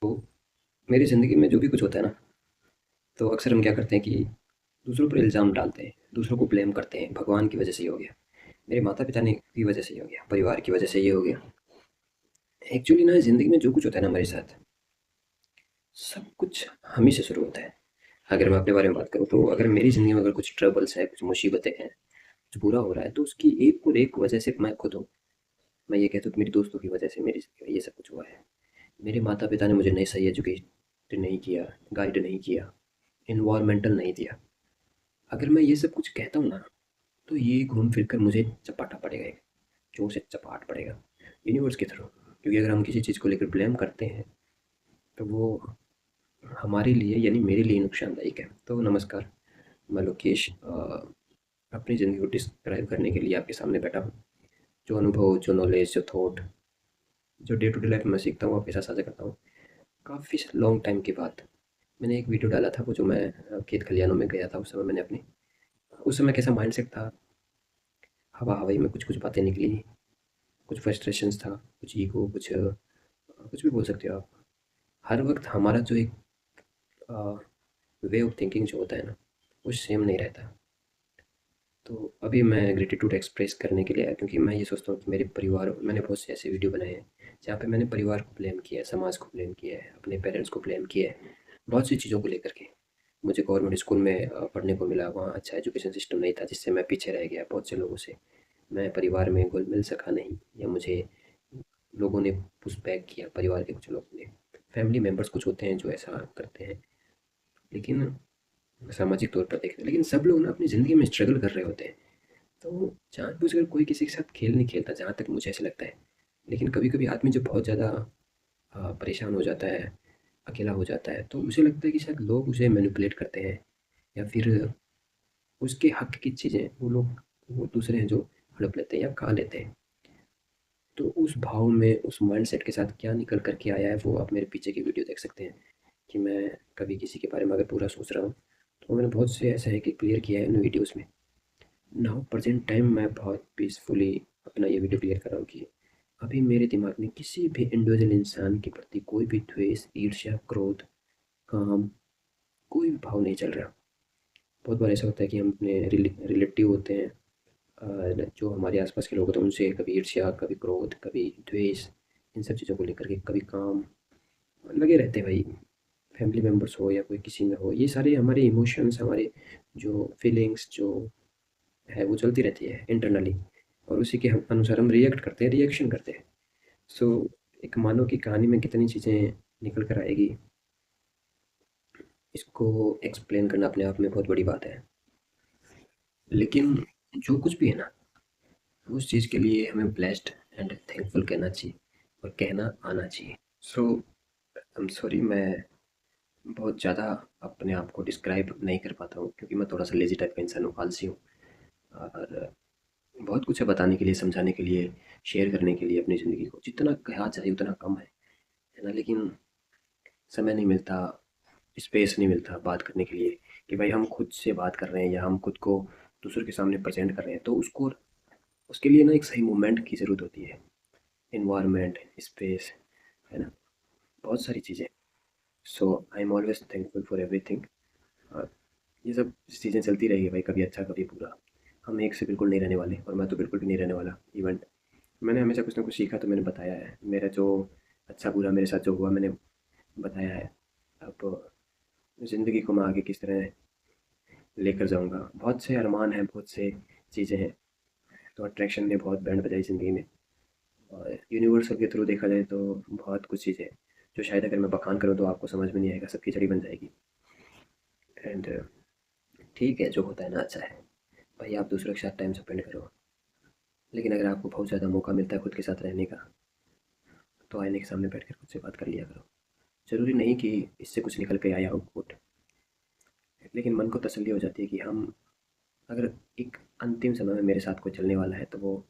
तो मेरी ज़िंदगी में जो भी कुछ होता है ना, तो अक्सर हम क्या करते हैं कि दूसरों पर इल्ज़ाम डालते हैं, दूसरों को ब्लेम करते हैं, भगवान की वजह से ये हो गया, मेरे माता-पिता ने की वजह से ये हो गया, परिवार की वजह से ये हो गया। एक्चुअली ना ज़िंदगी में जो कुछ होता है ना हमारे साथ, सब कुछ हम ही से शुरू होता है। अगर मैं अपने बारे में बात करूँ तो अगर मेरी ज़िंदगी में अगर कुछ ट्रबल्स है, कुछ मुसीबतें हैं, कुछ बुरा हो रहा है, तो उसकी एक और एक वजह सिर्फ़ मैं खुद हूँ। मैं ये कहता हूँ कि मेरे दोस्तों की वजह से मेरी ज़िंदगी में ये सब कुछ हुआ है। मेरे माता-पिता ने मुझे नहीं सही एजुकेट नहीं किया, गाइड नहीं किया, एनवायरमेंटल नहीं दिया। अगर मैं ये सब कुछ कहता हूँ ना, तो ये घूम फिर कर मुझे चपाटा पड़ेगा, एक जोर से चपाट पड़ेगा यूनिवर्स के थ्रू। क्योंकि अगर हम किसी चीज़ को लेकर ब्लेम करते हैं, तो वो हमारे लिए यानी मेरे लिए नुकसानदायक है। तो नमस्कार, मैं लोकेश अपनी ज़िंदगी को डिस्क्राइब करने के लिए आपके सामने बैठा हूँ। जो अनुभव, जो नॉलेज, जो थॉट, जो डे टू डे लाइफ में सीखता हूँ, आपके साथ साझा करता हूँ। काफ़ी लॉन्ग टाइम के बाद मैंने एक वीडियो डाला था, वो जो मैं खेत खलिहानों में गया था, उस समय मैंने अपनी उस समय कैसा माइंडसेट था, हवा-हवाई में कुछ-कुछ बातें निकली, कुछ फ्रस्ट्रेशंस था, कुछ ईगो, कुछ भी बोल सकते हो आप। हर वक़्त हमारा जो एक अ, वे ऑफ थिंकिंग जो होता है ना, वो सेम नहीं रहता। तो अभी मैं ग्रैटिट्यूड एक्सप्रेस करने के लिए आया, क्योंकि मैं ये सोचता हूँ कि मेरे परिवार मैंने बहुत से ऐसे वीडियो बनाए हैं, जहाँ पे मैंने परिवार को ब्लेम किया है, समाज को ब्लेम किया है, अपने पेरेंट्स को ब्लेम किया है, बहुत सी चीज़ों को लेकर के। मुझे गवर्नमेंट स्कूल में पढ़ने को मिला, वहाँ अच्छा एजुकेशन सिस्टम नहीं था, जिससे मैं पीछे रह गया बहुत से लोगों से। मैं परिवार में घुल-मिल सका नहीं, या मुझे लोगों ने पुश बैक किया, परिवार के कुछ लोगों ने। फैमिली मेंबर्स कुछ होते हैं जो ऐसा करते हैं, लेकिन सामाजिक तौर पर देखें, लेकिन सब लोग ना अपनी ज़िंदगी में स्ट्रगल कर रहे होते हैं। तो जानबूझकर कोई किसी के साथ खेल नहीं खेलता, जहाँ तक मुझे ऐसा लगता है। लेकिन कभी-कभी आदमी जब बहुत ज़्यादा परेशान हो जाता है, अकेला हो जाता है, तो मुझे लगता है कि शायद लोग उसे मैनिपुलेट करते हैं, या फिर उसके हक की चीज़ें वो दूसरे हैं जो हड़प लेते हैं या खा लेते हैं। तो उस भाव में, उस माइंडसेट के साथ क्या निकल कर के आया है, वो आप मेरे पीछे की वीडियो देख सकते हैं। कि मैं कभी किसी के बारे में अगर पूरा सोच रहा हूँ, तो मैंने बहुत से ऐसा है कि क्लियर किया है इन वीडियोज़ में। नाउ प्रेज़ेंट टाइम मैं बहुत पीसफुली अपना ये वीडियो क्लियर कर रहा हूँ कि अभी मेरे दिमाग में किसी भी इंडिविजुअल इंसान के प्रति कोई भी द्वेष, ईर्ष्या, क्रोध, काम, कोई भी भाव नहीं चल रहा। बहुत बार ऐसा होता है कि हम अपने रिलेटिव होते हैं, जो हमारे आस-पास के लोग होते हैं, उनसे कभी ईर्ष्या, कभी क्रोध, कभी द्वेष, इन सब चीज़ों को लेकर के कभी काम, लगे रहते हैं भाई। फैमिली मेंबर्स हो या कोई किसी में हो, ये सारे हमारे इमोशंस, हमारे जो फीलिंग्स जो है वो चलती रहती है इंटरनली, और उसी के हम अनुसार हम रिएक्ट करते हैं, रिएक्शन करते हैं। सो एक मानव की कहानी में कितनी चीज़ें निकल कर आएगी, इसको एक्सप्लेन करना अपने आप में बहुत बड़ी बात है। लेकिन जो कुछ भी है ना, उस चीज़ के लिए हमें ब्लेस्ड एंड थैंकफुल कहना चाहिए, और कहना आना चाहिए। सो आई एम सॉरी, मैं बहुत ज़्यादा अपने आप को डिस्क्राइब नहीं कर पाता हूँ, क्योंकि मैं थोड़ा सा लेजी टाइप का इंसान हूँ, आलसी हूँ। और बहुत कुछ है बताने के लिए, समझाने के लिए, शेयर करने के लिए अपनी ज़िंदगी को। जितना कहा जाए उतना कम है ना? लेकिन समय नहीं मिलता, स्पेस नहीं मिलता बात करने के लिए, कि भाई हम खुद से बात कर रहे हैं या हम खुद को दूसरों के सामने प्रेज़ेंट कर रहे हैं, तो उसको उसके लिए ना एक सही मोमेंट की ज़रूरत होती है। एनवायरनमेंट, स्पेस, है ना? बहुत सारी चीज़ें। So I am always thankful for everything. और ये सब चीज़ें चलती रहेगी भाई, कभी अच्छा कभी बुरा। हम एक से बिल्कुल नहीं रहने वाले, और मैं तो बिल्कुल भी नहीं रहने वाला। इवन मैंने हमेशा कुछ ना कुछ सीखा, तो मैंने बताया है। मेरा जो अच्छा बुरा मेरे साथ जो हुआ, मैंने बताया है। अब ज़िंदगी को मैं आगे किस तरह लेकर जाऊँगा, बहुत से अरमान हैं, बहुत से चीज़ें हैं। तो अट्रैक्शन ने बहुत बैंड बजाई ज़िंदगी में, और यूनिवर्सल के थ्रू देखा जाए तो बहुत कुछ चीज़ें हैं, जो शायद अगर मैं बखान करूँ तो आपको समझ में नहीं आएगा, सब खिचड़ी बन जाएगी। एंड ठीक है, जो होता है ना अच्छा है। भाई आप दूसरों के साथ टाइम स्पेंड करो, लेकिन अगर आपको बहुत ज़्यादा मौका मिलता है खुद के साथ रहने का, तो आईने के सामने बैठ कर खुद से बात कर लिया करो। ज़रूरी नहीं कि इससे कुछ निकल के आया आउटपुट, लेकिन मन को तसल्ली हो जाती है कि हम, अगर एक अंतिम समय में मेरे साथ कोई चलने वाला है, तो वो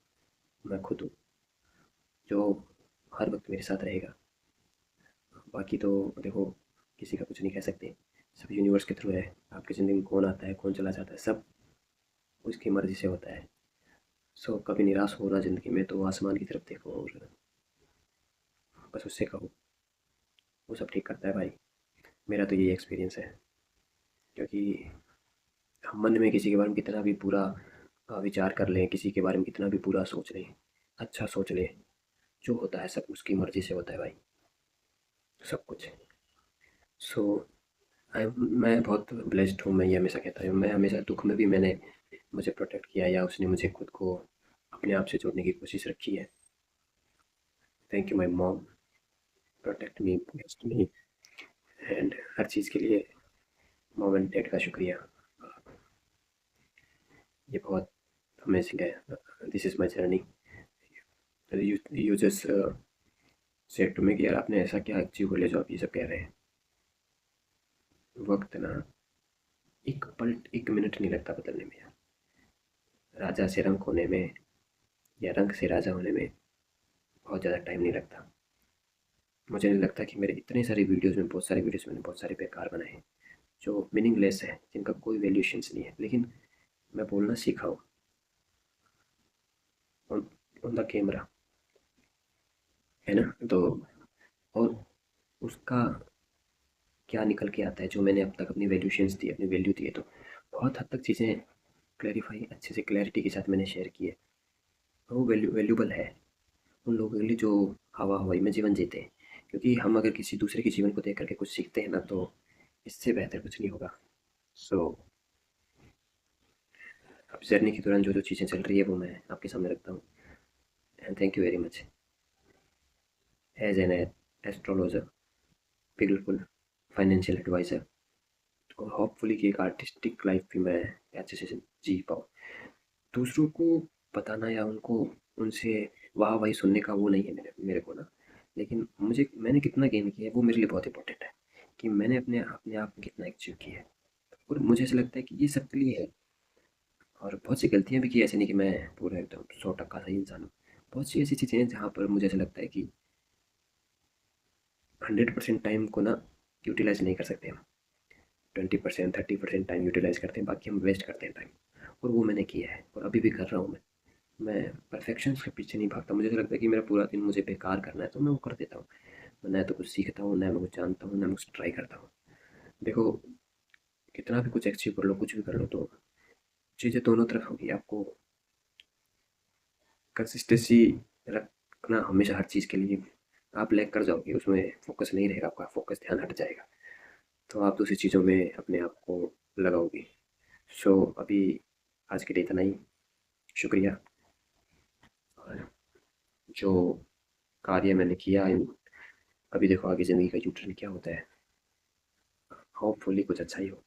मैं खुद हूँ, जो हर वक्त मेरे साथ रहेगा। बाकी तो देखो, किसी का कुछ नहीं कह सकते, सब यूनिवर्स के थ्रू है। आपकी ज़िंदगी में कौन आता है, कौन चला जाता है, सब उसकी मर्ज़ी से होता है। सो कभी निराश हो ना ज़िंदगी में, तो आसमान की तरफ देखो और बस उससे कहो वो सब ठीक करता है भाई। मेरा तो यही एक्सपीरियंस है। क्योंकि हम मन में किसी के बारे में कितना भी बुरा विचार कर लें, किसी के बारे में कितना भी बुरा सोच लें, अच्छा सोच लें, जो होता है सब उसकी मर्ज़ी से होता है भाई, सब कुछ। सो मैं बहुत ब्लेस्ड हूँ, मैं ये हमेशा कहता हूँ। मैं हमेशा दुःख में भी मैंने मुझे प्रोटेक्ट किया, या उसने मुझे खुद को अपने आप से जोड़ने की कोशिश रखी है। Thank you my mom, protect me, blessed me, and हर चीज़ के लिए मॉम एंड डैड का शुक्रिया। ये बहुत अमेजिंग है। This is my journey. You just said to me कि यार आपने ऐसा क्या अचीव कर लिया जो आप ये सब कह रहे हैं। वक्त ना, एक पल, एक मिनट नहीं लगता बदलने में यार। राजा से रंक होने में, या रंक से राजा होने में बहुत ज़्यादा टाइम नहीं लगता। मुझे नहीं लगता कि मेरे इतने सारे वीडियोज़ में, बहुत सारे वीडियोज़ मैंने बहुत सारे बेकार बनाए हैं जो मीनिंगलेस है, जिनका कोई वैल्यूशंस नहीं है, लेकिन मैं बोलना सीखा हूँ ऑन ऑन द कैमरा, है ना? तो और उसका क्या निकल के आता है, जो मैंने अब तक अपनी वैल्यूशंस दी, अपनी वैल्यू दी है, तो बहुत हद तक चीज़ें क्लैरिफाई अच्छे से क्लैरिटी के साथ मैंने शेयर की है। और वो वैल्यूबल है उन लोगों के लिए जो हवा हवाई में जीवन जीते हैं। क्योंकि हम अगर किसी दूसरे के जीवन को देख करके कुछ सीखते हैं ना, तो इससे बेहतर कुछ नहीं होगा। सो अब जर्नी के दौरान जो जो चीज़ें चल रही है वो मैं आपके सामने रखता हूँ। And thank you very much as an astrologer, बिल्कुल फाइनेंशियल एडवाइज़र, और होपफुली कि एक आर्टिस्टिक लाइफ भी मैं अच्छे से जी पाऊँ। दूसरों को बताना या उनको उनसे वाह वाही सुनने का वो नहीं है मेरे मेरे को ना। लेकिन मुझे, मैंने कितना गेन किया है वो मेरे लिए बहुत इंपॉर्टेंट है, कि मैंने अपने अपने आप में कितना अचीव किया है। और मुझे ऐसा लगता है कि ये सबके लिए है। और बहुत सी गलतियाँ भी की, ऐसे नहीं कि मैं पूरा एकदम 100% सही इंसान हूँ। बहुत सी ऐसी चीज़ें हैं जहाँ पर मुझे ऐसा लगता है कि 100% टाइम को ना यूटिलाइज नहीं कर सकते हम। 20%, 30% टाइम यूटिलाइज करते हैं, बाकी हम वेस्ट करते हैं टाइम। और वो मैंने किया है और अभी भी कर रहा हूँ मैं परफेक्शन के पीछे नहीं भागता। मुझे ऐसा लगता है कि मेरा पूरा दिन मुझे बेकार करना है तो मैं वो कर देता हूँ। मैं ना तो कुछ सीखता हूँ, ना मैं कुछ जानता हूँ, ना मैं कुछ ट्राई करता हूँ। देखो, कितना भी कुछ अचीव कर लो, कुछ भी कर लो, तो चीज़ें दोनों तरफ होगी। आपको कंसिस्टेंसी रखना हमेशा हर चीज़ के लिए। आप लैग कर जाओगे, उसमें फोकस नहीं रहेगा, आपका फोकस ध्यान हट जाएगा, तो आप दूसरी चीज़ों में अपने आप को लगाओगे। सो अभी आज के लिए इतना ही। शुक्रिया। और जो कार्य मैंने किया, अभी देखो आगे ज़िंदगी का यू टर्न क्या होता है। होपफुली कुछ अच्छा ही हो।